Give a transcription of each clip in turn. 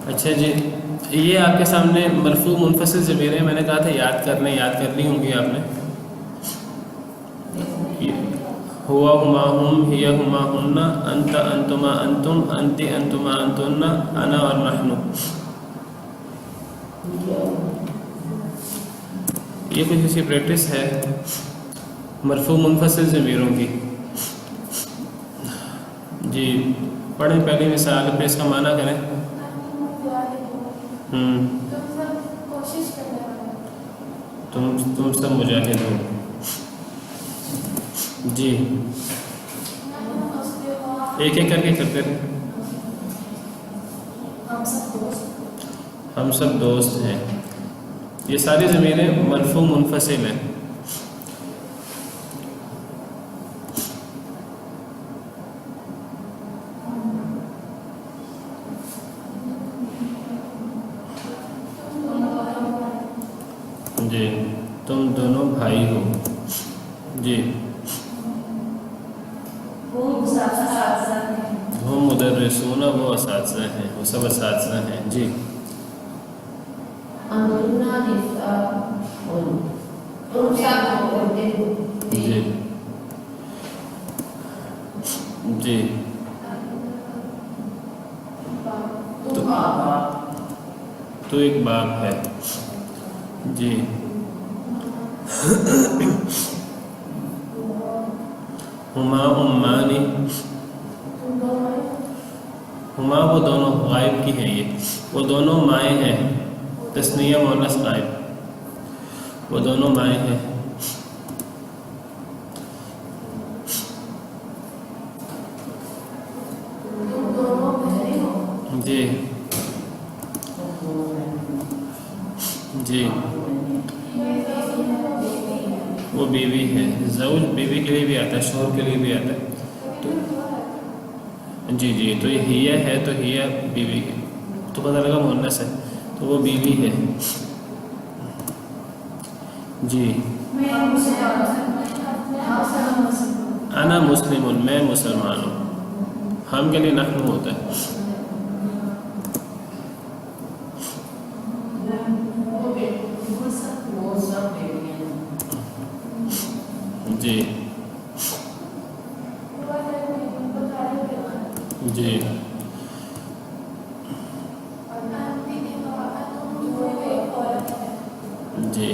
اچھا جی، یہ آپ کے سامنے مرفوع منفصل ضمیر ہیں، میں نے کہا تھا یاد کرنی ہوں گی آپ نے. ہوا ہما ہم، ہی ہما ہن، انت انتما انتم، انتی انتما انتن، انا اور نحن. یہ کچھ اسی پریکٹس ہے مرفوع منفصل ضمیروں کی. جی پڑھیں پہلی مثال پہ اس کا معنی کریں. تم سب مجاہد ہو. جی ایک ایک کر کے کرتے رہے. ہم سب دوست ہیں. یہ ساری ضمیریں مرفوع منفصل ہیں. جی تم دونوں بھائی ہو. جی ہم مدرسون، وہ اساتذہ ہیں، وہ سب اساتذہ ہیں. جی جی جی تو ایک باپ ہے. جی ہما امانی، ہما وہ دونوں غائب کی ہیں، یہ وہ دونوں مائیں ہیں. تثنیہ مؤنث غائب، وہ دونوں مائیں ہیں. جی جی وہ بیوی ہے. زوج بیوی کے لیے بھی آتا ہے، شوہر کے لیے بھی آتا ہے. جی جی تو یہ ہیہ ہے، تو ہیہ بیوی ہے، تو پتہ لگا مؤنث ہے، تو وہ بیوی ہے. جی انا مسلم، میں مسلمان ہوں. ہم کے لیے نحن ہوتا ہے. جی جی جی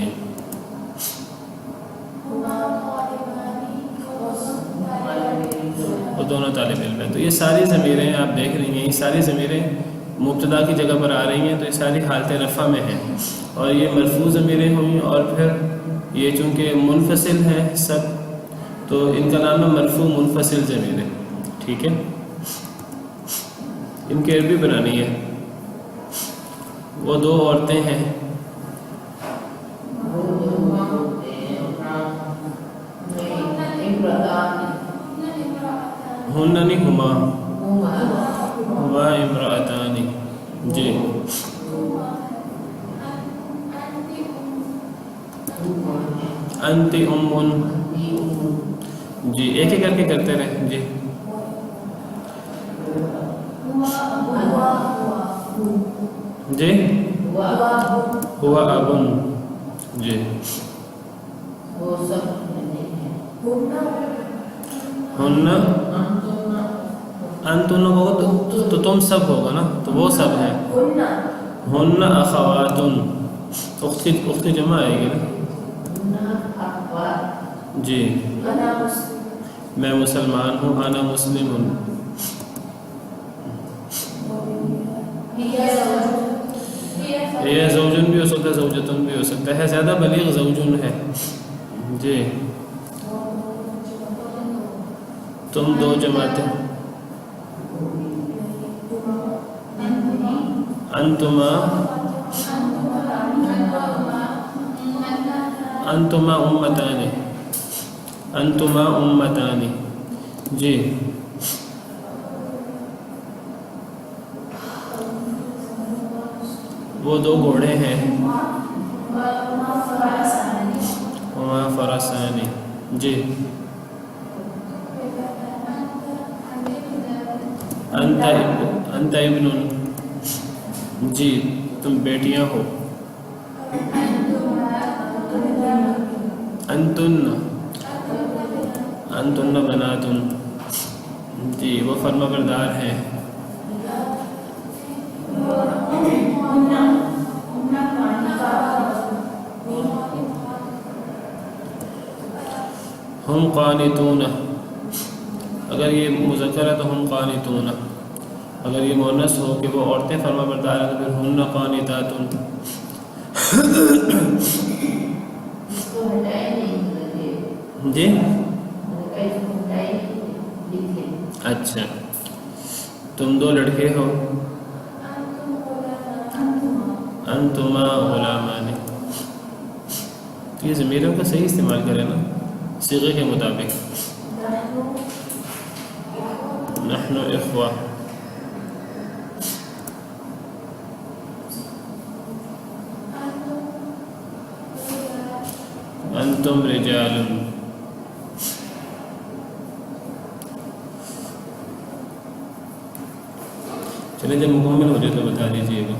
وہ دونوں طالب علم ہیں. تو یہ ساری ضمیریں آپ دیکھ رہی ہیں، یہ ساری ضمیریں مبتدا کی جگہ پر آ رہی ہیں، تو یہ ساری حالت رفع میں ہیں. اور یہ مرفوع ضمیریں ہوئیں، اور پھر یہ چونکہ منفصل ہیں سب، تو ان کا نام ہے مرفوع منفصل ضمیریں. ٹھیک ہے، ان کی عربی بنانی ہے. وہ دو عورتیں ہیں. ہننی ہما، ہما امرأتانی. جی انتی امن. جی ایک ایک کر کے کرتے رہے. جی جی ہوا ابن. جی ہن انتن ہوگا تو تم سب ہوگا نا، تو وہ سب ہیں. ہن اخواتن، اختی جمع آئے گی نا. جی میں مسلمان ہوں. انا مسلم ہوں. یہ زوجن بھی ہو سکتا ہے، زوجتن بھی ہو سکتا ہے، زیادہ بلیغ زوجن ہے. جی تم دو جماعتیں. انتما انتما امتان، انتما امتان. جی وہ دو گھوڑے ہیں. وما فرسانی. جی انت ابن. جی تم بیٹیاں ہو. انتن انتن بناتن، جی وہ فرما بردار ہیں. ہم قانتون، اگر یہ مذکر ہے تو ہم قانتون، اگر یہ مؤنث ہو کہ وہ عورتیں فرما بردار ہیں تو پھر ہن قانتاتن. جی اچھا، تم دو لڑکے ہو. انتما غلامان، یہ ضمیروں کا صحیح استعمال کریں نا صیغے کے مطابق. نحن اخوہ، انتم رجال. چلے جب مکمل ہو جائے تو بتا دیجیے گا.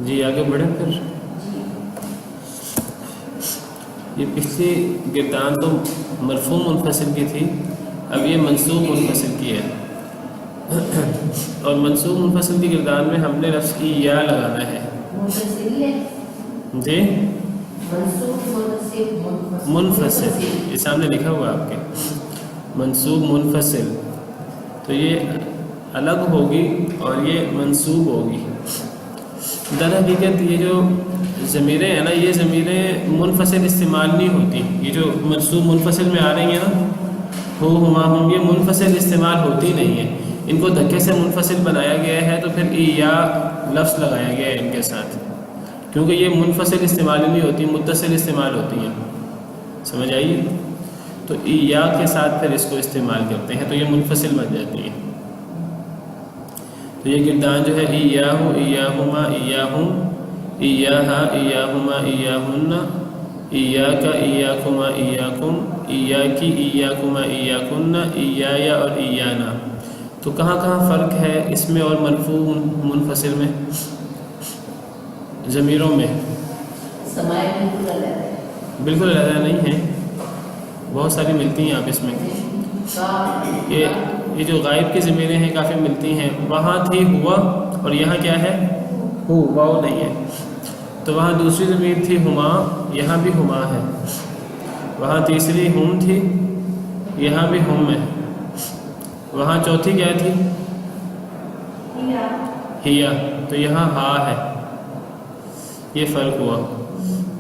جی آگے بڑھیں. پھر یہ پچھلی گردان تو مرفوع منفصل کی تھی، اب یہ منصوب منفصل کی ہے. اور منصوب منفصل کی گردان میں ہم نے لفظ کی یا لگانا ہے. جی منفصل، یہ سامنے لکھا ہوا آپ کے منصوب منفصل، تو یہ الگ ہوگی اور یہ منصوب ہوگی. در حقیقت یہ جو ضمیریں ہیں نا، یہ ضمیریں منفصل استعمال نہیں ہوتی. یہ جو منصوب منفصل میں آ رہی ہیں نا، ہو ہما ہم، یہ منفصل استعمال ہوتی نہیں ہیں. ان کو دھکے سے منفصل بنایا گیا ہے، تو پھر یا لفظ لگایا گیا ہے ان کے ساتھ، کیونکہ یہ منفصل استعمال نہیں ہوتی، متصل استعمال ہوتی ہیں. سمجھ آئیے؟ تو یا کے ساتھ پھر اس کو استعمال کرتے ہیں تو یہ منفصل بن جاتی ہے. تو یہ گردان جو ہے ایاہو ایاہما ایاہم ایاہا ایاہما ایاہن ایاکا ایاکما ایاکم ایاکی ایاکما ایاکن ایایا اور ایانا. تو کہاں کہاں فرق ہے اس میں اور مرفوع منفصل میں ضمیروں میں؟ بالکل علیحدہ نہیں ہے، بہت ساری ملتی ہیں آپ اس میں. یہ جو غائب کی ضمیریں ہیں کافی ملتی ہیں. وہاں تھی ہوا اور یہاں کیا ہے؟ ہو، واو نہیں ہے. تو وہاں دوسری ضمیر تھی ہما، یہاں بھی ہما ہے. وہاں تیسری ہم تھی، یہاں بھی ہم ہے. وہاں چوتھی کیا تھی؟ ہیا، تو یہاں ہا ہے. یہ فرق ہوا.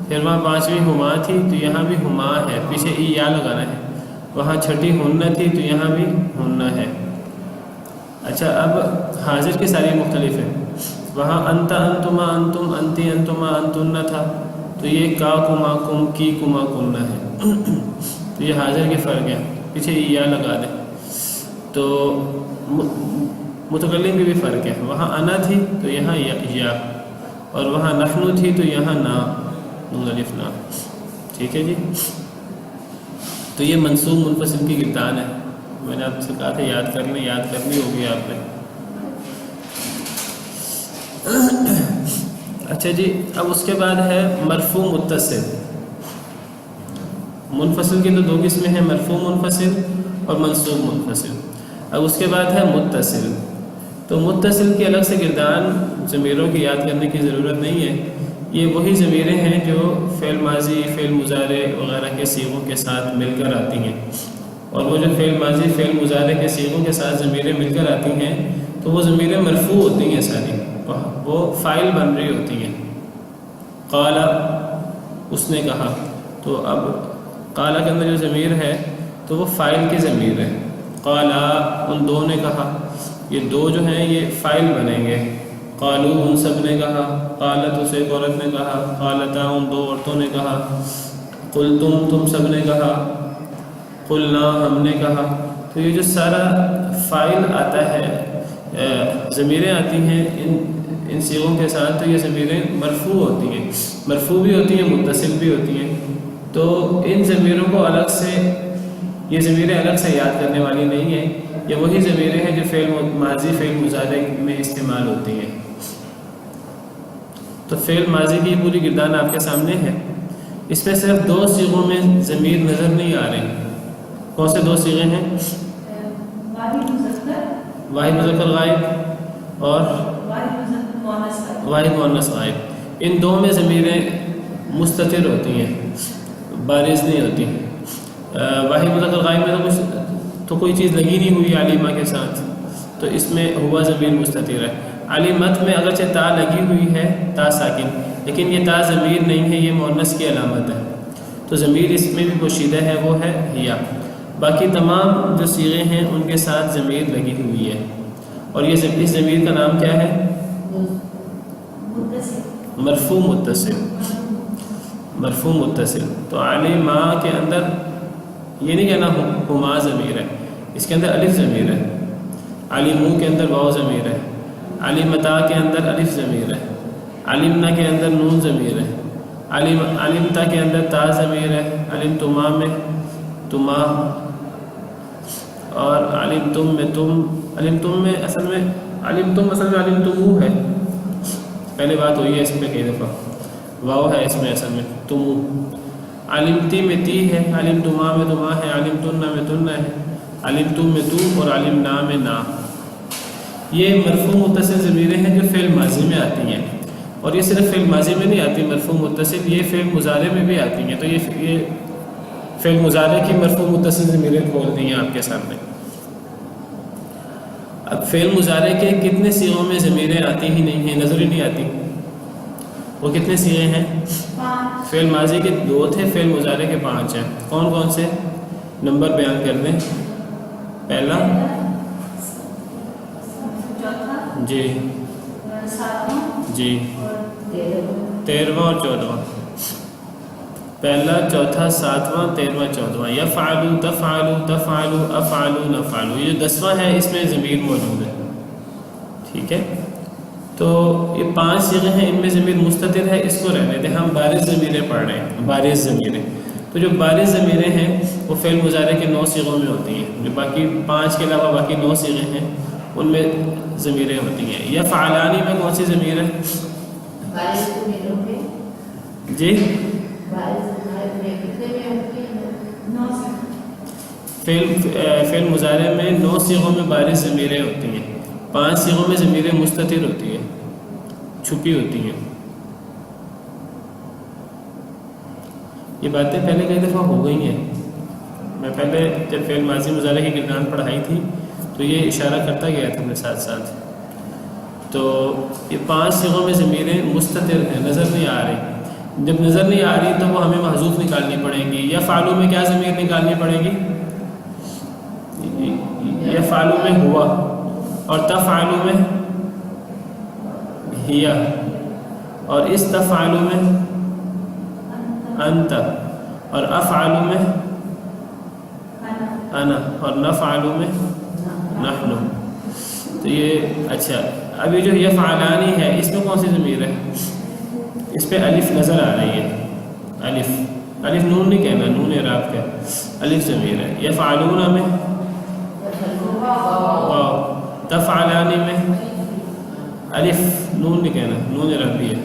پھر وہاں پانچویں ہما تھی تو یہاں بھی ہما ہے، پیچھے ای یا لگانا ہے. وہاں چھٹی ہنہ تھی تو یہاں بھی ہنہ ہے. اچھا، اب حاضر کی ساری مختلف ہے. وہاں انتا انتما انتم انتی انتما انتن تھا، تو یہ کا کما کم کی کما کنہ ہے. تو یہ حاضر کے فرق ہے، پیچھے ای یا لگا دیں. تو متکلم کی بھی فرق ہے. وہاں انا تھی تو یہاں یا، اور وہاں نحنو تھی تو یہاں نا، نون الف نا. ٹھیک ہے جی. تو یہ منصوب منفصل کی گردان ہے. میں نے آپ سے کہا تھا یاد کر لیں، یاد کرنی ہوگی آپ نے. اچھا جی، اب اس کے بعد ہے مرفوع متصل. منفصل کی تو دو قسمیں ہیں، مرفوع منفصل اور منصوب منفصل. اب اس کے بعد ہے متصل. تو متصل کے الگ سے گردان ضمیروں کی یاد کرنے کی ضرورت نہیں ہے، یہ وہی ضمیریں ہیں جو فعل ماضی، فعل مضارع وغیرہ کے صیغوں کے ساتھ مل کر آتی ہیں، اور وہ جو فعل ماضی، فعل مضارع کے صیغوں کے ساتھ ضمیریں مل کر آتی ہیں تو وہ ضمیریں مرفوع ہوتی ہیں ساری، وہ فاعل بن رہی ہوتی ہیں۔ قال اس نے کہا، تو اب قال کے اندر جو ضمیر ہے تو وہ فاعل کی ضمیر ہے۔ قال ان دو نے کہا، یہ دو جو ہیں یہ فاعل بنیں گے۔ قالو ان سب نے کہا، قالت اسے ایک عورت نے کہا، قالتا ان دو عورتوں نے کہا، قلتم تم سب نے کہا، قلنا ہم نے کہا۔ تو یہ جو سارا فاعل آتا ہے، ضمیریں آتی ہیں ان صیغوں کے ساتھ، تو یہ ضمیریں مرفوع ہوتی ہیں، مرفوع بھی ہوتی ہیں، متصل بھی ہوتی ہیں۔ تو ان ضمیروں کو الگ سے، یہ ضمیریں الگ سے یاد کرنے والی نہیں ہیں، یہ وہی ضمیریں ہیں جو فعل ماضی، فعل مضارع میں استعمال ہوتی ہیں۔ تو فعل ماضی کی پوری گردان آپ کے سامنے ہے، اس میں صرف دو صیغوں میں ضمیر نظر نہیں آ رہے۔ کون سے دو صیغے ہیں؟ واحد مذکر غائب اور واحد مؤنث غائب۔ ان دو میں ضمیریں مستتر ہوتی ہیں، بارز نہیں ہوتی۔ واحد مذکر غائب میں تو کوئی چیز لگی نہیں ہوئی علیمہ کے ساتھ، تو اس میں ہوا ضمیر مستتر ہے۔ علیمت میں اگرچہ تا لگی ہوئی ہے، تا ساکن، لیکن یہ تا ضمیر نہیں ہے، یہ مؤنث کی علامت ہے، تو ضمیر اس میں بھی پوشیدہ ہے، وہ ہے ہیا۔ باقی تمام جو صیغے ہیں ان کے ساتھ ضمیر لگی ہوئی ہے، اور یہ اس ضمیر کا نام کیا ہے؟ مرفوع متصل، مرفوع متصل۔ تو علیمہ کے اندر یہ نہیں کہنا ہما ضمیر ہے، اس کے اندر الف ضمیر ہے۔ علیمو کے اندر واو ضمیر ہے، علیمتا کے اندر الف ضمیر ہے، علمنا کے اندر نون ضمیر ہے، علمتا کے اندر تا ضمیر ہے، علمتما میں تما، اور علمتم میں تم، علمتم میں اصل میں علمتمو ہے، پہلے بات ہوئی ہے اس پہ کئی دفعہ، واو ہے اس میں اصل میں تمو۔ علمتی میں تی ہے، علمتما میں تما ہے، علمتنا میں تننا ہے، علمتم میں تو، اور علمنا میں نا۔ یہ مرفوع متصل ضمیریں ہیں جو فعل ماضی میں آتی ہیں، اور یہ صرف فعل ماضی میں نہیں آتی مرفوع متصل، یہ فعل مضارع میں بھی آتی ہیں۔ تو یہ فعل مضارع کی مرفوع متصل ضمیریں کھول دی ہیں آپ کے سامنے۔ اب فعل مضارع کے کتنے صیغوں میں ضمیریں آتی ہی نہیں ہیں، نظر ہی نہیں آتی، وہ کتنے صیغے ہیں؟ فعل ماضی کے 2 تھے، فعل مضارع کے 5 ہیں۔ کون کون سے؟ نمبر بیان کر دیں۔ پہلا جی 13واں اور 14واں، پہلا، چوتھا، 7واں، 13واں، 14واں۔ یفعلوا تفعلوا تفعلوا افعلوا نفعلوا، یہ 10واں ہے، اس میں ضمیر موجود ہے، ٹھیک ہے۔ تو یہ 5 صیغے ہیں، ان میں ضمیر مستتر ہے، اس کو رہنے دیں، ہم بارز ضمیریں پڑھ رہے ہیں، بارز ضمیریں۔ تو جو بارز ضمیریں ہیں وہ فعل مضارع کے 9 صیغوں میں ہوتی ہیں، جو باقی 5 کے علاوہ باقی 9 صیغے ہیں ان میں ضمیریں ہوتی ہیں۔ یفعلانی میں کون سی ضمیر ہے؟ جی فعل مضارع میں 9 صیغوں میں بارز ضمیریں ہوتی ہیں، 5 صیغوں میں ضمیریں مستتر ہوتی ہیں، چھپی ہوتی ہیں۔ یہ باتیں پہلے کئی دفعہ ہو گئی ہیں، میں پہلے جب فعل ماضی مضارع کی گردان پڑھائی تھی تو یہ اشارہ کرتا گیا تھا میں ساتھ ساتھ۔ تو یہ 5 صیغوں میں ضمیریں مستتر ہیں، نظر نہیں آ رہی۔ جب نظر نہیں آ رہی تو وہ ہمیں محذوف نکالنی پڑیں گی۔ یفعلوا میں کیا ضمیر نکالنی پڑے گی؟ یفعلوا میں ہوا، اور تفعلوا میں ہیا، اور اس تفعلوا میں انت، اور افعلوا میں انا، اور نفعلوا میں نحن۔ تو یہ اچھا، اب یہ جو یفعلانی ہے اس میں کون سی ضمیر ہے؟ اس پہ الف نظر آ رہی ہے، الف نون نہیں کہنا، نون اعراب کا، الف ضمیر ہے۔ یفعلون میں واو، تفعلانی میں الف نون نہیں کہنا، نون اعرابی ہے،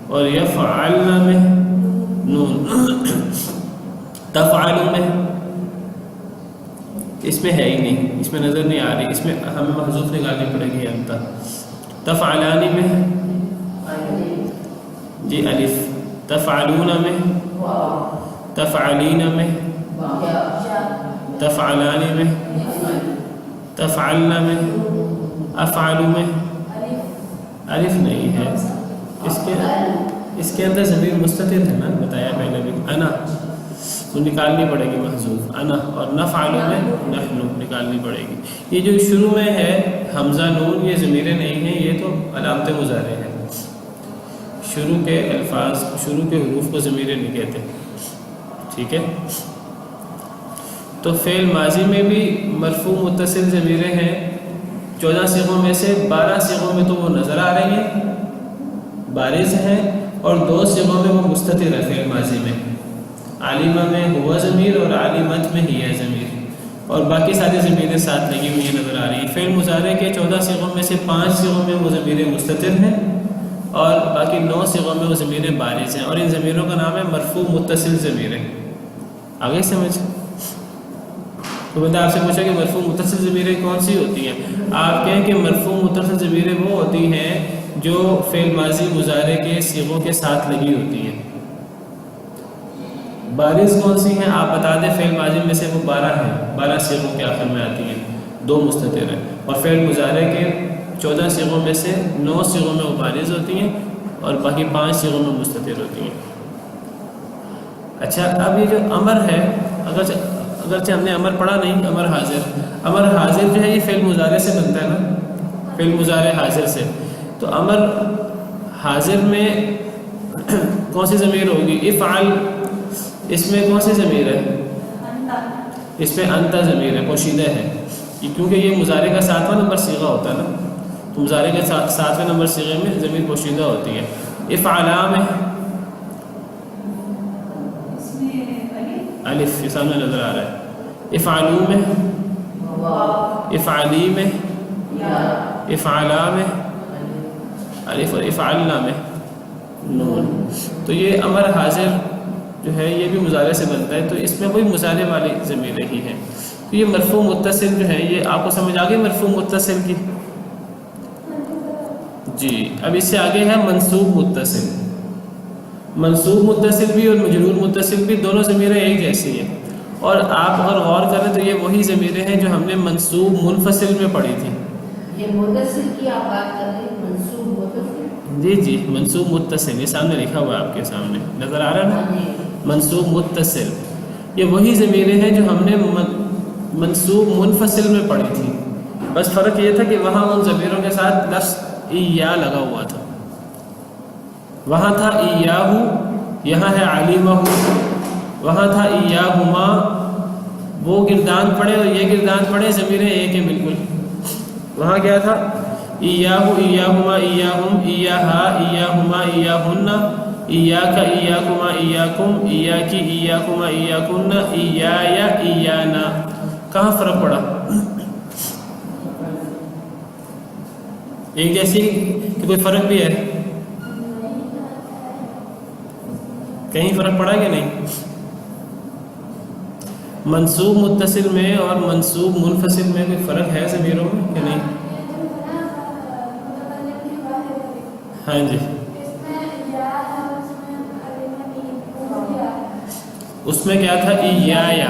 اور یفعلنا میں نون، تفعل میں اس میں ہے ہی نہیں، اس میں نظر نہیں آ رہی، اس میں ہمیں محذوف نکالنی پڑے گی انت. تفعلانی میں جی الف، تفعلون میں، تفعلین میں، تفعلان میں، تفعلن میں، افعل میں الف نہیں ہے. اس کے اندر ضمیر مستتر ہے نا، بتایا پہلے بھی، انا تو نکالنی پڑے گی محذوف انا، اور نفعل میں نحن نکالنی پڑے گی. یہ جو شروع میں ہے حمزہ نون، یہ ضمیریں نہیں ہیں، یہ تو علامت مضارع ہے. شروع کے الفاظ، شروع کے حروف کو ضمیریں نہیں کہتے. ٹھیک ہے. تو فعل ماضی میں بھی مرفوع متصل ضمیریں ہیں. 14 صیغوں میں سے 12 صیغوں میں تو وہ نظر آ رہی ہیں، بارز ہیں، اور 2 صیغوں میں وہ مستتر ہے. فعل ماضی میں عالمہ میں ہوا ضمیر اور عالمت میں ہی ہے ضمیر، اور باقی ساری ضمیریں ساتھ لگی ہوئی نظر آ رہی ہیں. فعل مضارع کے 14 صیغوں میں سے 5 صیغوں میں وہ ضمیریں مستتر ہیں، اور باقی 9 صیغوں میں وہ ضمیریں بارز ہیں، اور ان ضمیروں کا نام ہے مرفوع متصل ضمیریں. آگے سمجھ؟ تو میں نے آپ سے پوچھا کہ مرفوع متصل ضمیریں کون سی ہوتی ہیں؟ آپ کہیں کہ مرفوع متصل ضمیریں وہ ہوتی ہیں جو فعل ماضی مضارع کے صیغوں کے ساتھ لگی ہوتی ہیں. بارز کون سی ہیں آپ بتا دیں. فعل ماضی میں سے وہ 12 ہیں، 12 صیغوں کے آخر میں آتی ہیں، 2 مستتر ہیں. اور فعل مضارع کے 14 صیغوں میں سے 9 صیغوں میں وہ بارز ہوتی ہیں، اور باقی 5 صیغوں میں مستتر ہوتی ہیں. اچھا، اب یہ جو امر ہے، اگرچہ ہم نے امر پڑھا نہیں، امر حاضر جو ہے یہ فعل مضارع سے بنتا ہے نا، فعل مضارع حاضر سے. تو امر حاضر میں کون سی ضمیر ہوگی؟ افعل. اس میں کون سی ضمیر ہے؟ اس میں انت ضمیر ہے، پوشیدہ ہے، کیونکہ یہ مضارع کا 7واں نمبر صیغہ ہوتا ہے نا، تو مضارع کے 7ویں نمبر صیغے میں ضمیر پوشیدہ ہوتی ہے. افعلا میں الف، یہ سامنے نظر آ رہا ہے. افعلو میں، افعلی میں، افعلا میں الف، اور افعلنا میں نون. تو یہ امر حاضر جو ہے یہ بھی مضارع سے بنتا ہے، تو اس میں وہی مضارع والی ضمیریں ہی ہیں. تو یہ مرفوع متصل جو ہے، یہ آپ کو سمجھ آ گئی مرفوع متصل کی؟ جی. اب اس سے آگے ہے منصوب متصل. منصوب متصل بھی اور مجرور متصل بھی دونوں ضمیریں ایک جیسی ہیں، اور آپ اگر غور کریں تو یہ وہی ضمیریں ہیں جو ہم نے منصوب منفصل میں پڑھی تھی. یہ متصل کی آپ بات کر رہے ہیں، منصوب متصل؟ جی منصوب متصل، یہ سامنے لکھا ہوا ہے آپ کے سامنے نظر آ رہا ہے نا، منصوب متصل. یہ وہی ضمیریں ہیں جو ہم نے منصوب منفصل میں پڑھی تھی. بس فرق یہ تھا کہ وہاں ان ضمیروں کے ساتھ لفظ ایا لگا ہوا تھا. وہاں تھا ایاہو، یہاں ہے علیمہ. وہاں تھا ایاہما، وہ گردان پڑے اور یہ گردان پڑے، ضمیریں ایک ہیں بالکل. وہاں کیا تھا؟ ایاہو، ایاہما، ایاہم، ایاہا، ایاہما، ایاہن، ایاک، ایاکما، ایاکم، ایاکی، ایاکما، ایاکن، ایایا، ایانا. کہاں فرق پڑا؟ ایک جیسی کہ کوئی فرق بھی ہے؟ کہیں فرق پڑا کہ نہیں؟ منصوب متصل میں اور منصوب منفصل میں کوئی فرق ہے ضمیروں میں کہ نہیں؟ ہاں جی. اس میں کیا تھا؟ ایایا،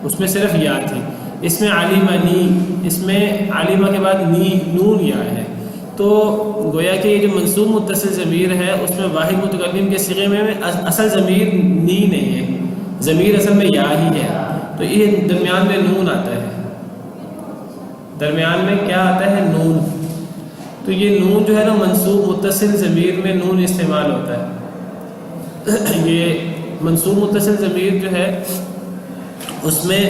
اس میں صرف یا تھی. اس میں علیمہ نی، اس میں علیمہ کے بعد نی نون یا ہے. تو گویا کہ یہ جو منصوب متصل ضمیر ہے اس میں واحد متکلم کے صیغے میں اصل ضمیر نی نہیں ہے، ضمیر اصل میں یا ہی ہے. تو یہ درمیان میں نون آتا ہے، درمیان میں کیا آتا ہے؟ نون. تو یہ نون جو ہے نا منصوب متصل ضمیر میں نون استعمال ہوتا ہے. یہ منصوب متصل ضمیر جو ہے اس میں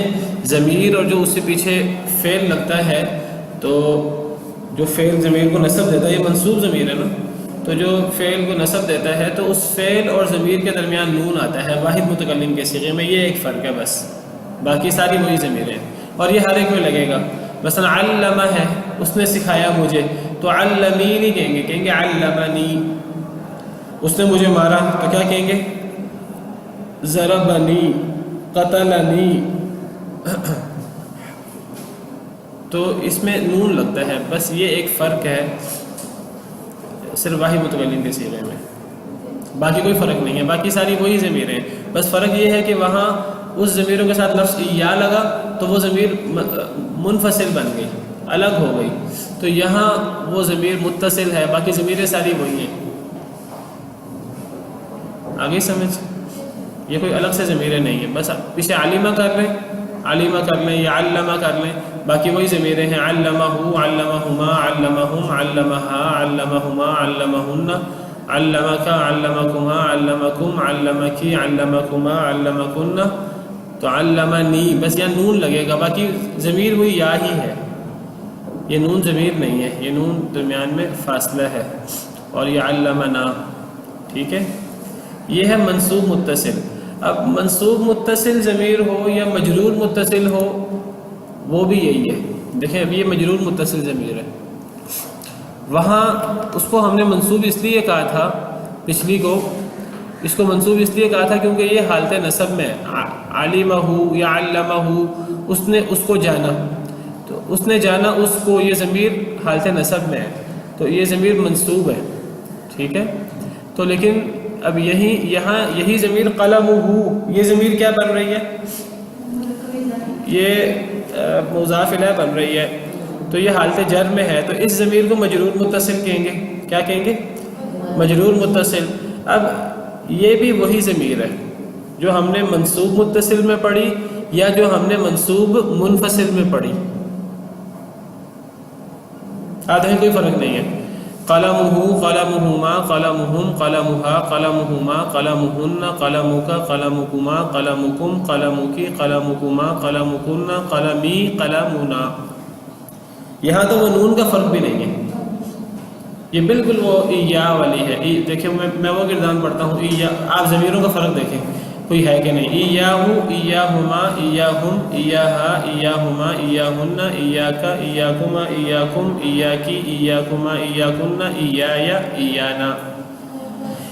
ضمیر اور جو اس سے پیچھے فعل لگتا ہے، تو جو فعل ضمیر کو نصب دیتا ہے، یہ منصوب ضمیر ہے نا، تو جو فعل کو نصب دیتا ہے تو اس فعل اور ضمیر کے درمیان نون آتا ہے واحد متکلم کے صیغے میں. یہ ایک فرق ہے بس، باقی ساری وہی ضمیریں ہیں اور یہ ہر ایک میں لگے گا. مثلا علمہ ہے، اس نے سکھایا مجھے، تو علمی نہیں کہیں گے، کہیں گے علمنی. اس نے مجھے مارا تو کیا کہیں گے؟ ضربنی، قتلنی. تو اس میں نون لگتا ہے، بس یہ ایک فرق ہے صرف واحد متکلم کے صیغے میں، باقی کوئی فرق نہیں ہے، باقی ساری وہی ضمیریں ہیں، بس فرق یہ ہے کہ وہاں اس ضمیروں کے ساتھ لفظ یا لگا تو وہ ضمیر منفصل بن گئی، الگ ہو گئی، تو یہاں وہ ضمیر متصل ہے، باقی ضمیریں ساری وہی ہیں۔ آگے سمجھ، یہ کوئی الگ سے ضمیریں نہیں ہیں، بس پیچھے عالمہ کر لیں، عالمہ کر لیں یا علمہ کر لیں، باقی وہی ضمیریں ہیں، علمہ، علمہما، علمہم، علمہا، علمہما، علمہن، علمک، علمکما، علمکم، علمکی، علمکما، علمکن، تو علمنی، بس یہاں نون لگے گا، باقی ضمیر وہی یا ہی ہے، یہ نون ضمیر نہیں ہے، یہ نون درمیان میں فاصلہ ہے، اور یہ علمنا، ٹھیک ہے۔ یہ ہے منصوب متصل۔ اب منصوب متصل ضمیر ہو یا مجرور متصل ہو وہ بھی یہی ہے، دیکھیں اب یہ مجرور متصل ضمیر ہے، وہاں اس کو ہم نے منصوب اس لیے کہا تھا، پچھلی کو اس کو منصوب اس لیے کہا تھا کیونکہ یہ حالت نصب میں عالمہ یا علمہ، اس نے اس کو جانا، تو اس نے جانا اس کو، یہ ضمیر حالت نصب میں ہے تو یہ ضمیر منصوب ہے، ٹھیک ہے۔ تو لیکن اب یہاں یہی ضمیر قلمہ، یہ ضمیر کیا بن رہی ہے؟ یہ مضاف الیہ بن رہی ہے، تو یہ حالت جر میں ہے، تو اس ضمیر کو مجرور متصل کہیں گے، کیا کہیں گے؟ مجرور متصل۔ اب یہ بھی وہی ضمیر ہے جو ہم نے منصوب متصل میں پڑھی یا جو ہم نے منصوب منفصل میں پڑھی، آدھے کوئی فرق نہیں ہے، قلمہ، قلمہما، قلمہم، قلمہا، قلمہما، قلمہن، قلمک، قلمکما، قلمکم، قلمکی، قلمکما، قلمکن، قلمی، قلمنا، یہاں تو وہ نون کا فرق بھی نہیں ہے، یہ بالکل وہ یا والی ہے۔ دیکھیں میں وہ گردان پڑھتا ہوں، آپ ضمیروں کا فرق دیکھیں کوئی ہے کہ نہیں، ایاہو، ایاہما، ایاہم، ایاہا، ایاہما، ایاہن، ایاک، ایاکما، ایاکم، ایاکی، ایاکما، ایاکن، ایایا، ایانا،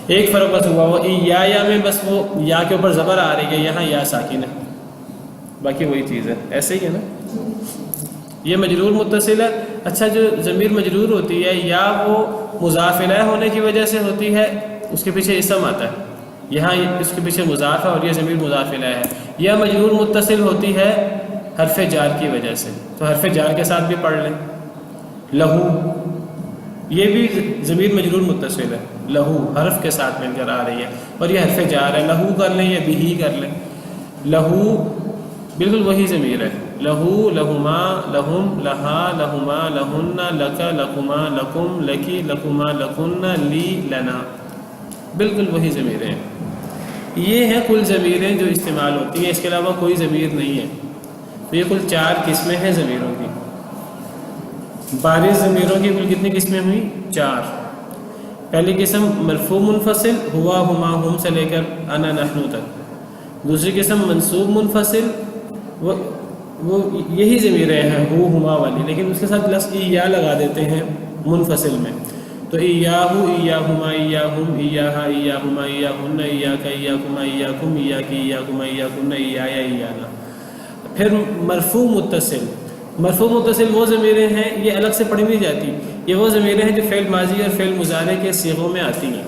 ایک فرق بس ہوا وہ ایایا میں، بس وہ یا کے اوپر زبر آ رہی ہے، یہاں یا ساکن ہے، باقی وہی چیز ہے، ایسے ہی ہے نا۔ یہ مجرور متصل ہے۔ اچھا، جو ضمیر مجرور ہوتی ہے یا وہ مضاف الیہ ہونے کی وجہ سے ہوتی ہے، اس کے پیچھے اسم آتا ہے، یہاں اس کے پیچھے مضاف ہے اور یہ ضمیر مضاف الیہ ہے، یا مجرور متصل ہوتی ہے حرف جار کی وجہ سے، تو حرف جار کے ساتھ بھی پڑھ لیں، لہو، یہ بھی ضمیر مجرور متصل ہے، لہو حرف کے ساتھ مل کر آ رہی ہے اور یہ حرف جار ہے، لہو کر لیں یا بھی کر لیں، لہو بالکل وہی ضمیر ہے، لہو، لہما، لہم، لہا، لہما، لہن، لک، لکما، لکم، لکی، لکما، لکن، لی، لنا، بالکل وہی ضمیریں ہیں۔ یہ ہیں کل ضمیریں جو استعمال ہوتی ہیں، اس کے علاوہ کوئی ضمیر نہیں ہے، تو یہ کل 4 قسمیں ہیں ضمیروں کی۔ بارز ضمیروں کی کل کتنی قسمیں ہوئی؟ 4۔ پہلی قسم مرفوع منفصل، ہوا، ہما، ہم سے لے کر انا، نحن تک۔ دوسری قسم منصوب منفصل، وہ یہی ضمیریں ہیں ہو، ہما والی، لیکن اس کے ساتھ لفظ یا لگا دیتے ہیں منفصل میں، تو ایاہو، ایاہما، ایاہم، ایاہا، ایاہما، ایاہن، ایاک، ایاکما، ایاکم، ایاکی، ایاکما، ایاکن، ایایا، ایانا۔ پھر مرفوع متصل، مرفوع متصل وہ ضمیریں ہیں، یہ الگ سے پڑھی نہیں جاتی، یہ وہ ضمیریں ہیں جو فعل ماضی اور فعل مضارع کے صیغوں میں آتی ہیں،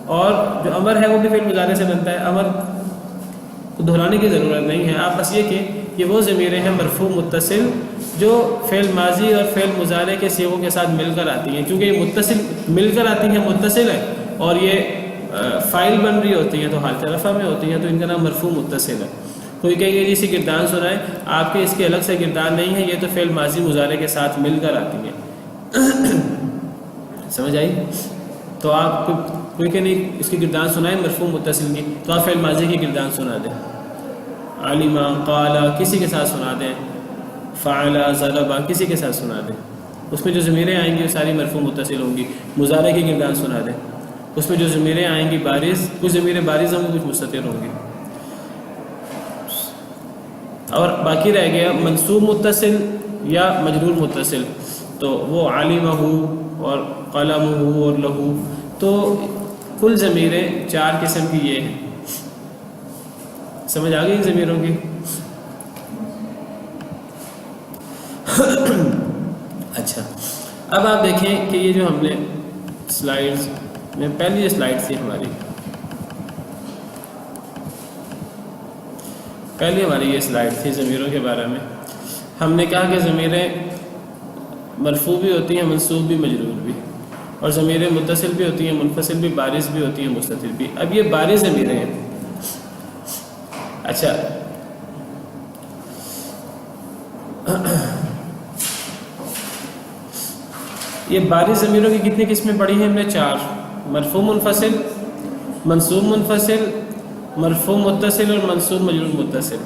اور جو امر ہے وہ بھی فعل مضارع سے بنتا ہے، امر کو دہرانے کی ضرورت نہیں ہے، آپ بس یہ کہ یہ وہ ضمیریں ہیں مرفوع متصل جو فعل ماضی اور فعل مضارع کے صیغوں کے ساتھ مل کر آتی ہیں، چونکہ یہ متصل مل کر آتی ہیں، متصل ہے، اور یہ فاعل بن رہی ہوتی ہیں تو حالت رفع میں ہوتی ہیں، تو ان کا نام مرفوع متصل ہے۔ کوئی کہیں گے جی اسی گردان سنائیں، آپ کے اس کے الگ سے گردان نہیں ہے، یہ تو فعل ماضی مضارع کے ساتھ مل کر آتی ہیں، سمجھ آئی؟ تو آپ کوئی کہ نہیں اس کی گردان سنائیں مرفوع متصل کی، تو آپ فعل ماضی کی گردان سنا دیں، علمہ، قال کسی کے ساتھ سنا دیں، فعل، ضرب کسی کے ساتھ سنا دیں، اس میں جو ضمیریں آئیں گی وہ ساری مرفوع متصل ہوں گی۔ مضارع کی گردان سنا دیں، اس میں جو ضمیریں آئیں گی بارز، کچھ ضمیریں بارز ہوں گی، کچھ مستتر ہوں گی، اور باقی رہ گیا منصوب متصل یا مجرور متصل، تو وہ عالمہ اور قلمہ اور لہو، تو کل ضمیریں 4 قسم کی یہ ہیں۔ سمجھ آ گئی ضمیروں کی؟ اچھا، اب آپ دیکھیں کہ یہ جو ہم نے سلائیڈز میں پہلی یہ سلائیڈ تھی ہماری یہ سلائیڈ تھی ضمیروں کے بارے میں. ہم نے کہا کہ ضمیریں مرفوع بھی ہوتی ہیں، منصوب بھی، مجرور بھی، اور ضمیریں متصل بھی ہوتی ہیں، منفصل بھی، بارز بھی ہوتی ہیں، مستتر بھی. اب یہ بارز ضمیریں ہیں. اچھا، یہ بارز ضمیروں کی کتنی قسمیں پڑھی ہیں ہم نے؟ 4. مرفوع منفصل، منصوب منفصل، مرفوع متصل اور منصوب مجرور متصل.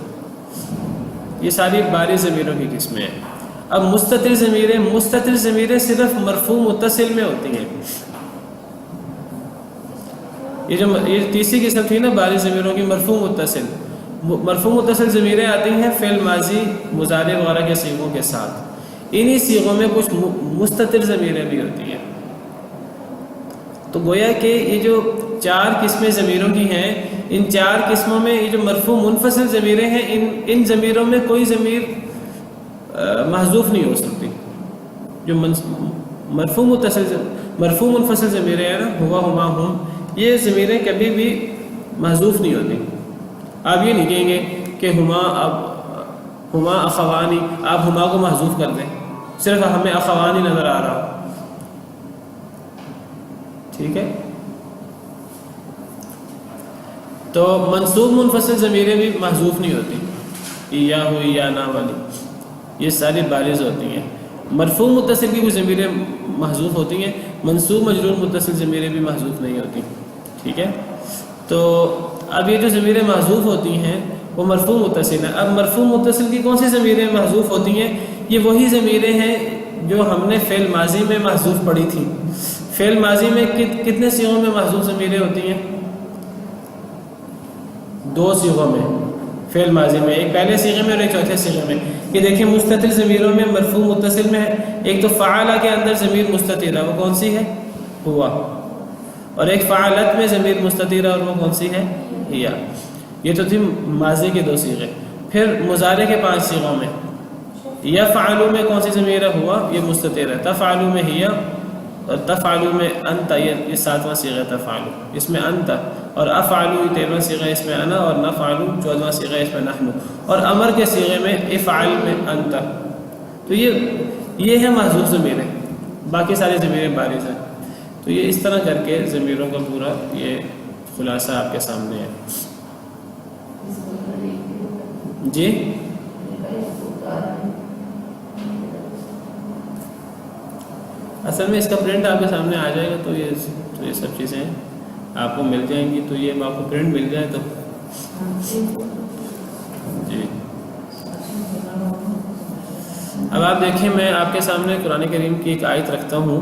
یہ ساری بارز ضمیروں کی قسمیں ہیں. اب مستتر ضمیریں صرف مرفوع متصل میں ہوتی ہیں. یہ تیسری قسم تھی نا بارز ضمیروں کی، مرفوع متصل ضمیریں آتی ہیں فعل ماضی، مضارع وغیرہ کے صیغوں کے ساتھ. انہی صیغوں میں کچھ مستتر ضمیریں بھی ہوتی ہیں. تو گویا کہ یہ جو 4 قسمیں ضمیروں کی ہیں، ان 4 قسموں میں یہ جو مرفوع منفصل ضمیریں ہیں، ان ضمیروں میں کوئی ضمیر محذوف نہیں ہو سکتی. جو مرفوع منفصل ضمیریں ہیں نا، ہوا، ہما، ہم، یہ ضمیریں کبھی بھی محذوف نہیں ہوتی. آپ یہ نہیں کہیں گے کہ ہما اخوانی، آپ ہما کو محذوف کر دیں، صرف ہمیں اخوانی نظر آ رہا ہو. ٹھیک ہے. تو منصوب منفصل ضمیریں بھی محذوف نہیں ہوتی، یا ہو یا نا والی، یہ ساری بارز ہوتی ہیں. مرفوع متصل کی کچھ ضمیریں محذوف ہوتی ہیں، منصوب مجرور متصل ضمیریں بھی محذوف نہیں ہوتی. ٹھیک ہے. تو اب یہ جو ضمیریں محذوف ہوتی ہیں وہ مرفوع متصل ہیں. اب مرفوع متصل کی کون سی ضمیریں محذوف ہوتی ہیں؟ یہ وہی ضمیریں ہیں جو ہم نے فعل ماضی میں محذوف پڑھی تھی. فعل ماضی میں کتنے صیغوں میں محذوف ضمیریں ہوتی ہیں؟ 2 صیغوں میں فعل ماضی میں، ایک پہلے صیغے میں اور ایک چوتھے صیغے میں. یہ دیکھیں مستتر ضمیروں میں مرفوع متصل میں ہے. ایک تو فعلہ کے اندر ضمیر مستتر ہے، وہ کون سی ہے؟ ہوا. اور ایک فعلت میں ضمیر مستتر ہے، اور وہ کون سی ہے؟ ہیا. یہ تو تھی ماضی کے 2 صیغے. پھر مضارع کے 5 صیغوں میں یفعلوا میں کون سی ضمیر ہے؟ ہوا، یہ مستتر ہے. تفعلوا میں ہیا، اور تفعلوا میں انت، یہ 7واں صیغہ تفعلوا، اس میں انت. اور افعلوا 13واں صیغہ، اس میں انا. اور نفعلوا 14واں صیغہ، اس میں نحن. اور امر کے صیغے میں افعل میں انت. تو یہ ہے محذوف ضمیریں، باقی ساری ضمیریں بارز ہیں. تو یہ اس طرح کر کے ضمیروں کا پورا یہ خلاصہ آپ کے سامنے ہے. جی اصل میں اس کا پرنٹ آپ کے سامنے آ جائے گا. تو یہ سب چیزیں آپ کو مل جائیں گی. تو یہ آپ کو پرنٹ مل جائے تو جی. اب آپ دیکھیں، میں آپ کے سامنے قرآن کریم کی ایک آیت رکھتا ہوں.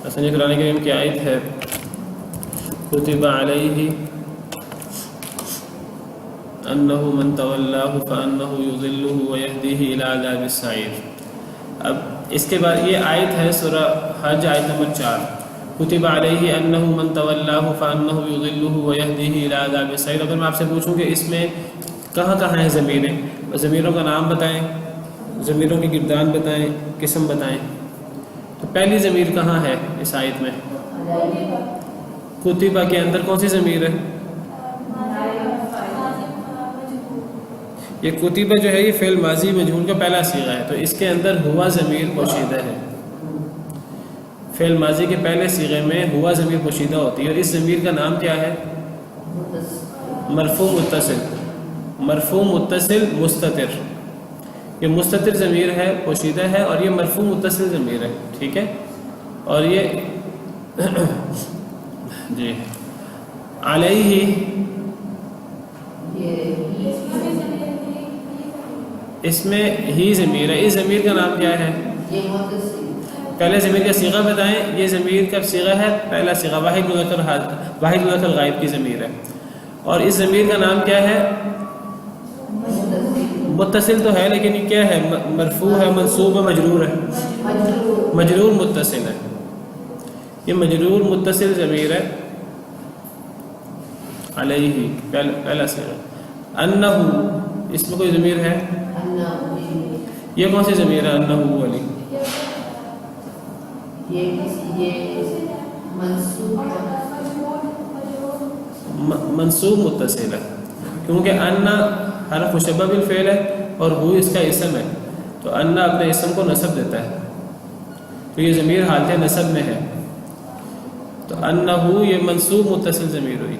اصل یہ قرآن کریم کی آیت ہے، کتب علیہ انہ من تولاہ فانہ یضلہ ویہدیہ الی عذاب السعیر. اب اس کے بعد یہ آیت ہے سورہ حج، آیت نمبر 4. کتب علیہ انہ من تولاہ فانہ یضلہ ویہدیہ الی عذاب السعیر. اگر میں آپ سے پوچھوں کہ اس میں کہاں کہاں ہیں ضمیریں، ضمیروں کا نام بتائیں، ضمیروں کی گردان بتائیں، قسم بتائیں. تو پہلی ضمیر کہاں ہے اس آیت میں؟ کتبہ کے اندر کون سی ضمیر ہے؟ یہ کتبہ جو ہے یہ فعل ماضی مجہول کا پہلا صیغہ ہے. تو اس کے اندر ہوا ضمیر پوشیدہ ہے. فعل ماضی کے پہلے صیغے میں ہوا ضمیر پوشیدہ ہوتی ہے. اور اس ضمیر کا نام کیا ہے؟ مرفوع متصل. مرفوع متصل مستتر. یہ مستتر ضمیر ہے، پوشیدہ ہے، اور یہ مرفوع متصل ضمیر ہے. ٹھیک ہے. اور یہ جی علیہ، اس میں ہی ضمیر ہے. اس ضمیر کا نام کیا ہے؟ پہلے ضمیر کا صیغہ بتائیں. یہ ضمیر کا صیغہ ہے، پہلا صیغہ واحد مذکر غائب کی ضمیر ہے. اور اس ضمیر کا نام کیا ہے؟ متصل تو ہے، لیکن یہ کیا ہے؟ مرفوع ہے، منصوب ہے، مجرور ہے. مجرور متصل ہے. یہ مجرور متصل ضمیر ہے. علیہ پہلا صیغہ. انہ اس میں کوئی ضمیر ہے؟ یہ کون سی ضمیر ہے انہ والی؟ منصوب متصل ہے کیونکہ انہ حرف مشبہ بالفعل ہے اور ہو اس کا اسم ہے، تو انہ اپنے اسم کو نصب دیتا ہے، تو یہ ضمیر حالت نصب میں ہے، تو انہ یہ منصوب متصل ضمیر ہوئی.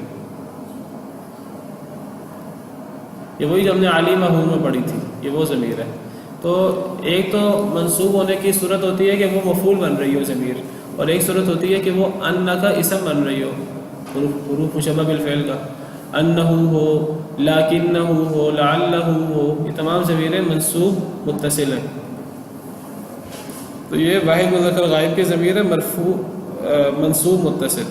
یہ وہی جو ہم نے علیم ہوں میں پڑھی تھی، یہ وہ ضمیر ہے. تو ایک تو منصوب ہونے کی صورت ہوتی ہے کہ وہ مفعول بن رہی ہو ضمیر، اور ایک صورت ہوتی ہے کہ وہ انہ کا اسم بن رہی ہو، حروف مشبہ بالفعل کا، انہ ہو، لاکنہ ہو، لعلہ ہو، یہ تمام ضمیریں منصوب متصل ہیں. تو یہ واحد مذکر غائب کی ضمیر ہے مرفوع منصوب متصل.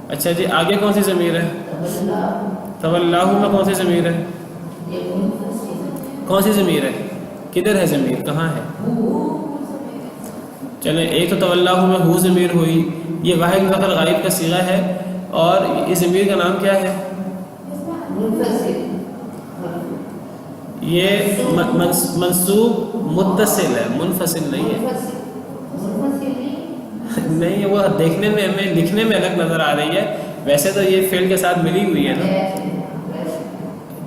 اچھا جی آگے کون سی ضمیر ہے؟ تولاہ میں کون سی ضمیر ہے؟ کون سی ضمیر ہے؟ کدھر ہے ضمیر؟ کہاں ہے؟ چلیں ایک تو تولاہ میں ہو ضمیر ہوئی، یہ واحد مذکر غائب کا صیغہ ہے، اور اس ضمیر کا نام کیا ہے؟ یہ منصوب متصل ہے، منفصل نہیں ہے. نہیں وہ دیکھنے میں ہمیں لکھنے میں الگ نظر آ رہی ہے، ویسے تو یہ فعل کے ساتھ ملی ہوئی ہے نا.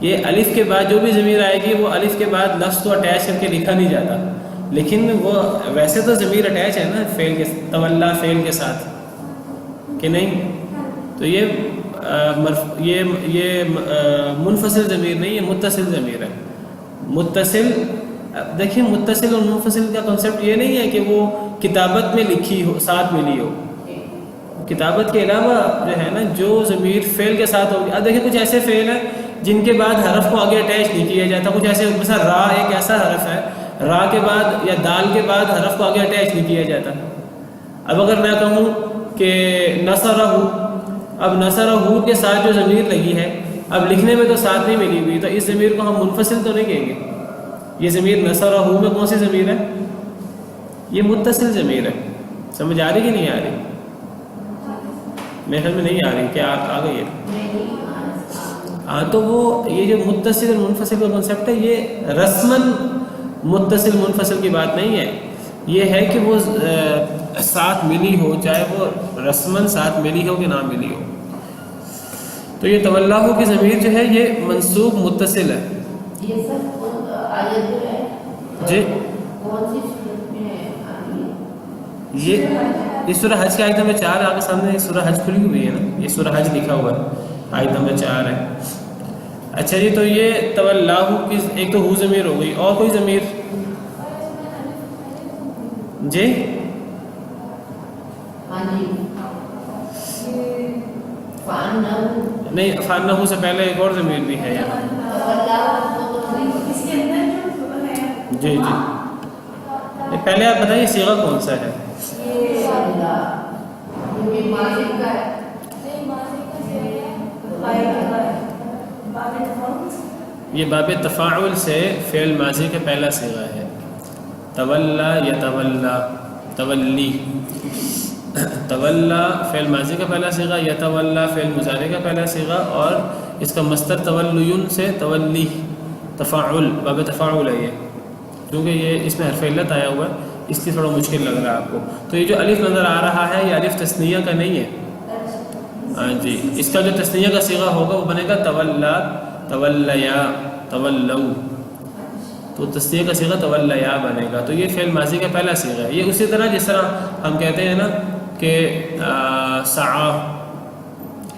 یہ الف کے بعد جو بھی ضمیر آئے گی وہ الف کے بعد لفظ تو اٹیچ کر کے لکھا نہیں جاتا، لیکن وہ ویسے تو ضمیر اٹیچ ہے نا فعل کے تولا فعل کے ساتھ کہ نہیں. تو یہ منفصل ضمیر نہیں، یہ متصل ضمیر ہے. متصل دیکھیں متصل اور منفصل کا کنسیپٹ یہ نہیں ہے کہ وہ کتابت میں لکھی ہو ساتھ ملی ہو. کتابت کے علاوہ جو ہے نا جو ضمیر فعل کے ساتھ ہوگی، اب دیکھیں کچھ ایسے فعل ہیں جن کے بعد حرف کو آگے اٹیچ نہیں کیا جاتا. کچھ ایسے مثلا را ایک ایسا حرف ہے، را کے بعد یا دال کے بعد حرف کو آگے اٹیچ نہیں کیا جاتا. اب اگر میں کہوں کہ نصرہ، اب نصرہ کے ساتھ جو ضمیر لگی ہے اب لکھنے میں تو ساتھ نہیں ملی ہوئی، تو اس ضمیر کو ہم منفصل تو نہیں کہیں گے. یہ ضمیر نصرہ میں کون سی ضمیر ہے؟ یہ متصل ضمیر ہے. سمجھ آ رہی کہ نہیں آ رہی؟ میرے خیال میں نہیں آ رہی، کیا آ گئی ہے؟ ہاں تو وہ یہ جو متصل اور منفصل کا کنسیپٹ ہے یہ رسماً متصل منفصل کی بات نہیں ہے، یہ ہے کہ وہ ساتھ ملی ہو، چاہے وہ رسماً ساتھ ملی ہو کہ نہ ملی ہو. تو یہ تولاہ کی ضمیر جو ہے یہ منصوب متصل ہے. یہ سب آیت جو ہے جی کون سی صورت میں آئی ہے؟ یہ سورہ حج کی آیت نمبر 4 آپ کے سامنے سورہ حج کھلی ہوئی ہے نا، یہ سورہ حج لکھا ہوا ہے، آیت نمبر 4 ہے. اچھا جی تو یہ تولاہ کی ایک تو ہو ضمیر ہو گئی، اور کوئی ضمیر؟ جی ہاں جی نہیں، فانہ سے پہلے ایک اور ضمیر بھی ہے یہاں. جی جی پہلے آپ بتائیے صیغہ کون سا ہے؟ یہ باب تفاعل سے فعل ماضی کا پہلا صیغہ ہے. تولا یتولا، تولی، تولا فعل ماضی کا پہلا صیغہ، یتولا فعل مضارع کا پہلا صیغہ، اور اس کا مصدر تولیون سے تولی، تفاعل، باب تفاعل ہے یہ، کیونکہ یہ اس میں حرف علت آیا ہوا ہے اس لیے تھوڑا مشکل لگ رہا ہے آپ کو. تو یہ جو الف نظر آ رہا ہے یہ الف تثنیہ کا نہیں ہے. ہاں جی اس کا جو تثنیہ کا صیغہ ہوگا وہ بنے گا تولا، تولیا، تولو، تو تثنیہ کا صیغہ تولیا بنے گا. تو یہ فعل ماضی کا پہلا صیغہ ہے. یہ اسی طرح جس طرح ہم کہتے ہیں نا کہ سعا،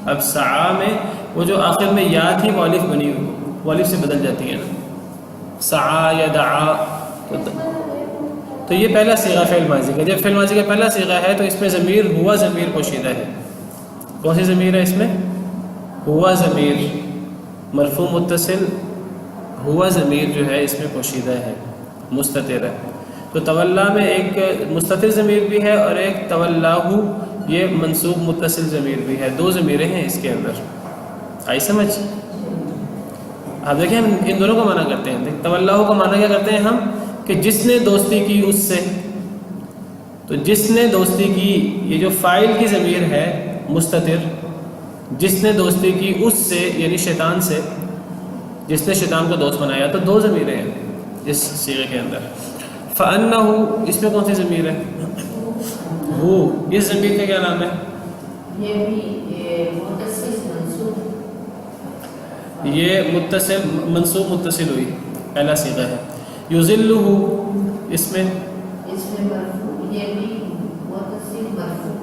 اب سعا میں وہ جو آخر میں یا تھی وہ الف بنی، وہ الف سے بدل جاتی ہے نا، سعا یا دعا. تو یہ پہلا صیغہ فعل ماضی کا. جب فعل ماضی کا پہلا صیغہ ہے تو اس میں ضمیر ہوا ضمیر پوشیدہ ہے. کون سی ضمیر ہے اس میں؟ ہوا ضمیر، مرفوع متصل ہوا ضمیر جو ہے اس میں پوشیدہ ہے، مستتر ہے. تو تولا میں ایک مستتر ضمیر بھی ہے اور ایک تولاہ یہ منصوب متصل ضمیر بھی ہے. دو ضمیریں ہیں اس کے اندر. آئی سمجھ؟ آپ دیکھیں ہم ان دونوں کا معنی کرتے ہیں. تولاہ کا معنی کیا کرتے ہیں ہم؟ کہ جس نے دوستی کی اس سے. تو جس نے دوستی کی، یہ جو فاعل کی ضمیر ہے مستتر، جس نے دوستی کی اس سے یعنی شیطان سے، جس نے شیطان کو دوست بنایا، تو دو ضمیریں ہیں اس صیغے کے اندر. فَأَنَّهُ اس میں کون سی ضمیر ہے؟ وہ. اس ضمیر کا کیا نام ہے؟ یہ بھی متصل منصوب. یہ متصل منصوب متصل ہوئی، پہلا صیغہ ہے. یُذِلُّهُ اس میں مرفوع، یہ بھی متصل مرفوع.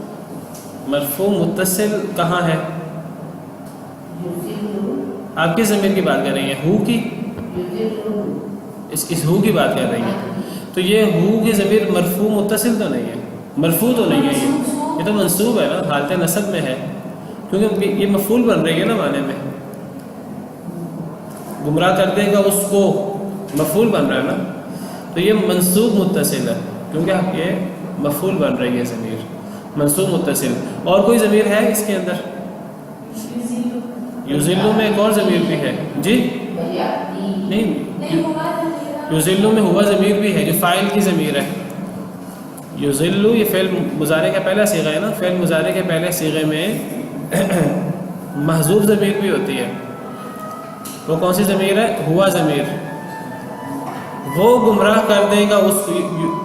مرفوع متصل کہاں ہے؟ یذل، آپ کس ضمیر کی بات کر رہی ہیں؟ ہو کی؟ یذل. اس ہو کی بات کر رہی ہیں. تو یہ ہو کی ضمیر مرفوع متصل تو نہیں ہے، مرفوع تو نہیں ہے، یہ تو منصوب ہے نا، حالت نصب میں ہے، کیونکہ یہ مفعول بن رہی ہے نا معنی میں. گمراہ کر دے گا اس کو، مفعول بن رہا ہے نا، تو یہ منصوب متصل ہے کیونکہ یہ مفعول بن رہی ہے ضمیر، منصوب متصل. اور کوئی ضمیر ہے اس کے اندر؟ یذلو میں ایک اور ضمیر بھی ہے جی. نہیں، یذلو میں ہوا ضمیر بھی ہے جو فاعل کی ضمیر ہے. یذلو یہ فعل مضارع کا پہلا صیغہ ہے نا، فعل مضارع کے پہلے صیغے میں محذوف ضمیر بھی ہوتی ہے. وہ کون سی ضمیر ہے؟ ہوا ضمیر. وہ گمراہ کر دے گا اس کو.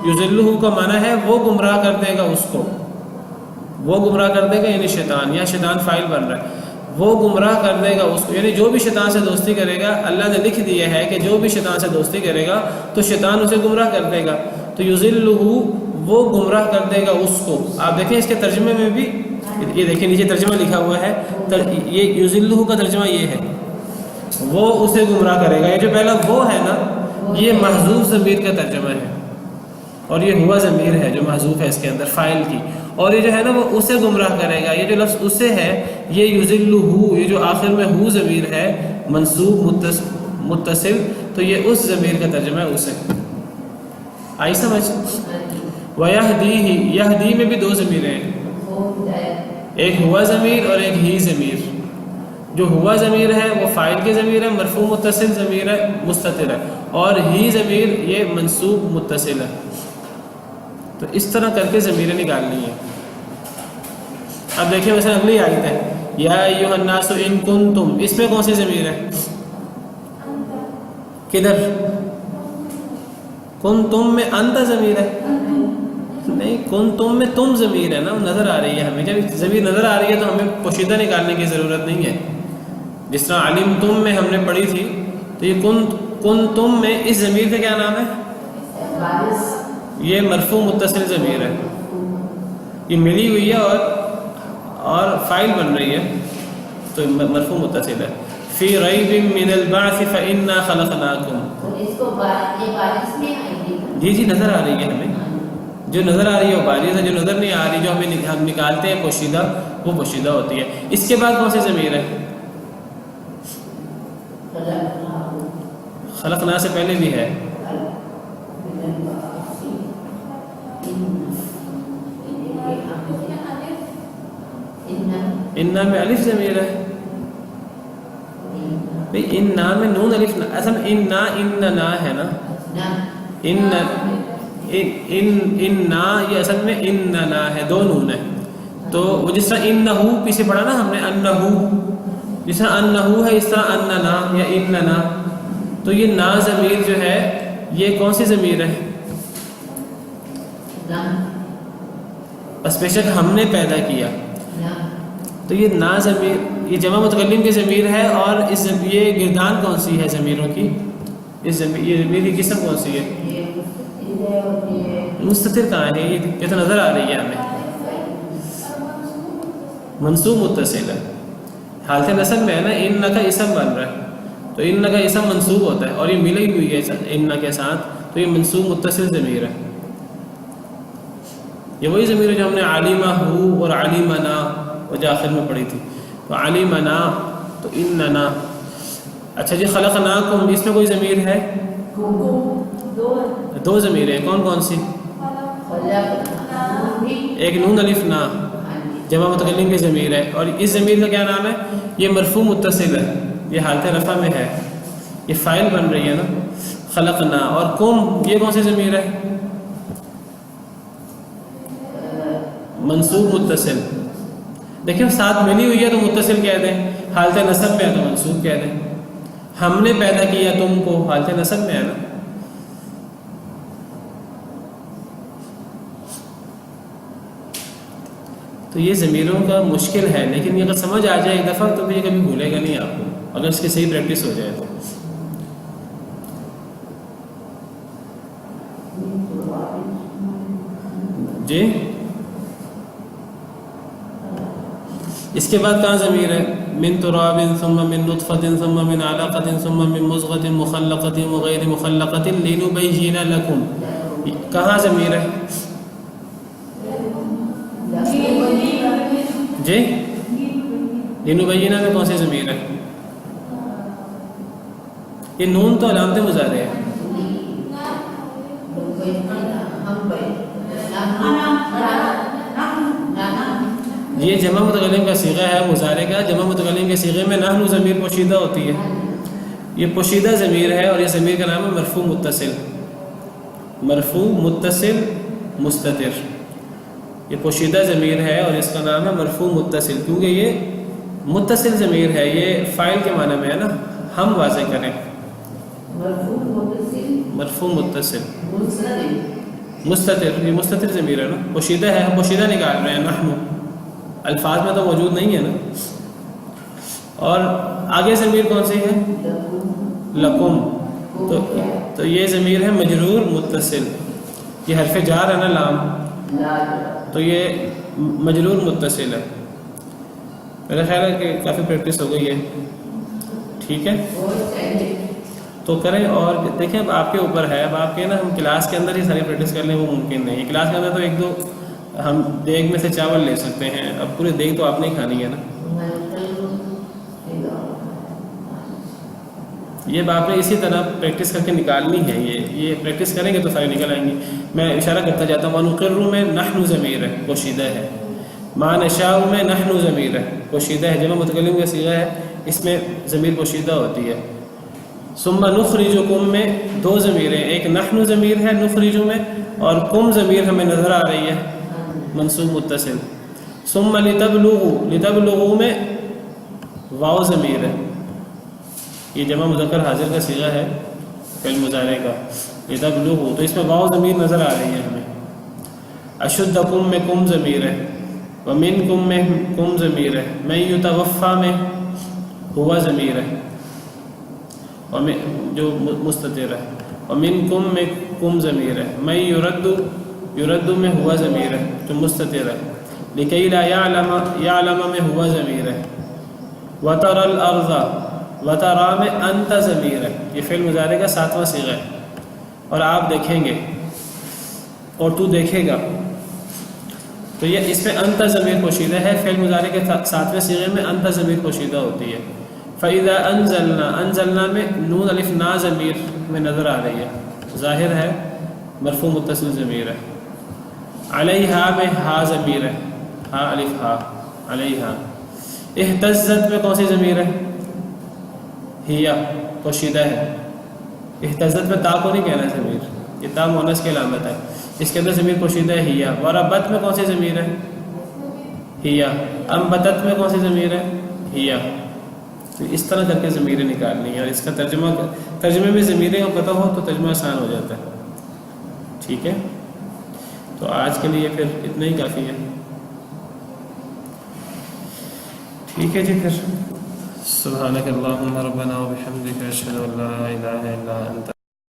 یذلہ کا معنی ہے وہ گمراہ کر دے گا اس کو، وہ گمراہ کر دے گا یعنی شیطان، یا شیطان فاعل بن رہا ہے. وہ گمراہ کر دے گا اس کو، یعنی جو بھی شیطان سے دوستی کرے گا، اللہ نے لکھ دیا ہے کہ جو بھی شیطان سے دوستی کرے گا تو شیطان اسے گمراہ کر دے گا. تو یذلہ وہ گمراہ کر دے گا اس کو. آپ دیکھیں اس کے ترجمے میں بھی، یہ دیکھیں نیچے ترجمہ لکھا ہوا ہے، یہ یذلہ کا ترجمہ یہ ہے، وہ اسے گمراہ کرے گا. یہ جو پہلا وہ ہے نا، یہ محذوف ضمیر کا ترجمہ ہے، اور یہ ہوا ضمیر ہے جو محذوف ہے اس کے اندر فاعل کی. اور یہ جو ہے نا وہ اسے گمراہ کرے گا، یہ جو لفظ اسے ہے یہ یذلہ، یہ جو آخر میں ہو ضمیر ہے منصوب متصل، تو یہ اس ضمیر کا ترجمہ ہے اسے. آئی سمجھ؟ وَيَهْدِيهِ، یہدی میں بھی دو ضمیریں ہیں، ایک ہوا ضمیر اور ایک ہی ضمیر. جو ہوا ضمیر ہے وہ فاعل کی ضمیر ہے، مرفوع متصل ضمیر ہے، مستتر ہے، اور ہی ضمیر یہ منصوب متصل ہے. تو اس طرح کر کے ضمیریں نکالنی ہیں. اب دیکھیں مثلا اگلی آیت ہے یا ایھا الناس ان کنتم، اس میں کون سی ضمیر ہے؟ کدھر؟ کنتم میں انت ضمیر ہے؟ نہیں، کنتم میں تم ضمیر ہے نا، نظر آ رہی ہے ہمیں. جب ضمیر نظر آ رہی ہے تو ہمیں پوشیدہ نکالنے کی ضرورت نہیں ہے. جس طرح علم تم میں ہم نے پڑھی تھی، تو یہ کن تم میں اس ضمیر کا کیا نام ہے؟ یہ مرفوع متصل ضمیر ہے، یہ ملی ہوئی ہے اور فاعل بن رہی ہے، تو مرفوع متصل ہے. فی ریب من البعث فإنا خلقناکم. اس کو یہ بارش میں آئے گی. جی نظر آ رہی ہے ہمیں، جو نظر آ رہی ہے وہ بارش ہے، جو نظر نہیں آ رہی جو ہم نکالتے ہیں پوشیدہ، وہ پوشیدہ ہوتی ہے. اس کے بعد کون سی ضمیر ہے؟ خلقنا سے پہلے بھی ہے. انا میں الف ضمیر ہے بھئی، انا میں نون الف نا، اصل میں انا ہے نا، انا یہ اصل میں اننا ہے، دو نون ہے. تو وہ جس طرح انہو پیچھے پڑھا نا ہم نے، انہو جس طرح انہو ہے اس طرح اننا یا اننا. تو یہ نا ضمیر جو ہے یہ کون سی ضمیر ہے؟ بس بے شک ہم نے پیدا کیا. تو یہ نا ضمیر یہ جمع متکلم کی ضمیر ہے، اور یہ گردان کون سی ہے ضمیروں کی؟ یہ ضمیر کی قسم کون سی ہے؟ مستتر کہاں ہے؟ یہ تو نظر آ رہی ہے ہمیں، منصوب متصل ہے، حالت نصب میں ہے نا. ان کا اسم بن رہا ہے، تو ان کا اسم منصوب ہوتا ہے، اور یہ ملی ہوئی ہے ان کے ساتھ، تو یہ منصوب متصل ضمیر ہے. یہ وہی ضمیر ہے جو ہم نے علیمہ ہو اور علیمنا وہ جو آخر میں پڑھی تھی. تو علیمنا تو اننا. اچھا جی، خلقناکم اس میں کوئی ضمیر ہے؟ دو ضمیریں، کون سی؟ ایک نون الف نا جمع متکلم کی ضمیر ہے، اور اس ضمیر کا کیا نام ہے؟ یہ مرفوع متصل ہے، یہ حالت رفع میں ہے، یہ فاعل بن رہی ہے نا، خلقنا. اور کم یہ کون سی ضمیر ہے؟ منصوب متصل. دیکھیں ساتھ ملی ہوئی ہے تو متصل کہہ دیں، حالت نصب میں ہے تو منصوب کہہ دیں. ہم نے پیدا کیا تم کو، حالت نصب میں ہے نا. تو یہ ضمیروں کا مشکل ہے، لیکن یہ اگر سمجھ آ جائے ایک دفعہ تو یہ کبھی بھولے گا نہیں آپ کو، اگر اس کی صحیح پریکٹس ہو جائے تو. جی اس کے بعد کہاں ضمیر ہے؟ من تراب ثم من نطفة ثم من علقة ثم من مضغة مخلقة وغير مخلقة لنبين لكم. کہاں ضمیر ہے؟ جی لنبینہ میں کون سی ضمیر ہے؟ یہ نون تو علامت مضارع ہے. یہ جمع متکلم کا صیغہ ہے مضارع کا. جمع متکلم کے صیغے میں نحن ضمیر پوشیدہ ہوتی ہے. یہ پوشیدہ ضمیر ہے اور یہ ضمیر کا نام ہے مرفوع متصل. مرفوع متصل مستتر، یہ پوشیدہ ضمیر ہے اور اس کا نام ہے مرفوع متصل، کیونکہ یہ متصل ضمیر ہے. یہ فاعل کے معنی میں ہے نا. ہم واضح کریں مرفوع متصل مستتر، یہ مستتر ضمیر ہے نا، پوشیدہ ہے. ہم پوشیدہ نکال رہے ہیں. نحن الفاظ میں تو موجود نہیں ہے نا. اور آگے ضمیر کون سی ہے؟ لکم. تو یہ ضمیر ہے مجرور متصل. یہ حرف جار ہے نا لام، تو یہ مجرور متصل ہے. میرا خیال ہے کہ کافی پریکٹس ہو گئی ہے. ٹھیک ہے تو کریں اور دیکھیں. اب آپ کے اوپر ہے. اب آپ کے نا ہم کلاس کے اندر ہی ساری پریکٹس کر لیں وہ ممکن نہیں ہے. کلاس کے اندر تو ایک دو ہم دیگ میں سے چاول لے سکتے ہیں، اب پورے دیگ تو آپ نے کھانی ہے نا. یہ آپ نے اسی طرح پریکٹس کر کے نکالنی ہے. یہ پریکٹس کریں گے تو ساری نکل آئیں گی. میں اشارہ کرتا جاتا ہوں. وَنُقِرُّ میں نحن ضمیر ہے پوشیدہ ہے. مَا نَشَاءُ میں نحن ضمیر ہے پوشیدہ ہے. جمع متکلم کا صیغہ ہے، اس میں ضمیر پوشیدہ ہوتی ہے. ثم نخرجکم میں دو ضمیریں، ایک نحن ضمیر ہے نخرج میں، اور کم ضمیر ہمیں نظر آ رہی ہے منصوب متصل. ثم لتبلغوا میں واو ضمیر ہے. یہ جمع مذکر حاضر کا صیغہ ہے فعل مضارع کا. لتبلغوا تو اس میں واو ضمیر نظر آ رہی ہے ہمیں. اشدکم میں کم ضمیر ہے. ومنکم میں کم ضمیر ہے. من یتوفی میں ہوا ضمیر ہے جو مستتر ہے. ومنکم میں کم ضمیر ہے. من یرد میں ہوا ضمیر ہے جو مستتر ہے. لکی لا یعلم میں ہوا ضمیر ہے. وتر الارض وترا میں انت ضمیر ہے. یہ فعل مضارع کا 7واں صیغہ ہے. اور آپ دیکھیں گے اور تو دیکھے گا، تو یہ اس میں انت ضمیر پوشیدہ ہے. فعل مضارع کے 7ویں صیغے میں انت ضمیر پوشیدہ ہوتی ہے. فَإِذَا انزلنا میں نون الف نا ضمیر میں نظر آ رہی ہے، ظاہر ہے مرفوع متصل ضمیر ہے. علیہا میں ہا ضمیر ہے، ہا الف ہا علیہا. اہتزت میں کون سی ضمیر ہے؟ ہیا پوشیدہ ہے. اہتزت میں تا کو نہیں کہنا ضمیر، یہ تا مؤنث کی علامت ہے. اس کے اندر ضمیر پوشیدہ ہے ہیا. وربت میں کون سی ضمیر ہے؟ ہیا. انبتت میں کون سی ضمیر ہے؟ ہیا. تو اس طرح کر کے ضمیریں نکالنی ہے، اور اس کا ترجمے میں ضمیریں کو پتہ ہو تو ترجمہ آسان ہو جاتا ہے. ٹھیک ہے تو آج کے لیے پھر اتنا ہی کافی ہے. ٹھیک ہے جی. پھر سبحانک اللہم ربنا وبحمدک اشہد ان لا الہ الا انت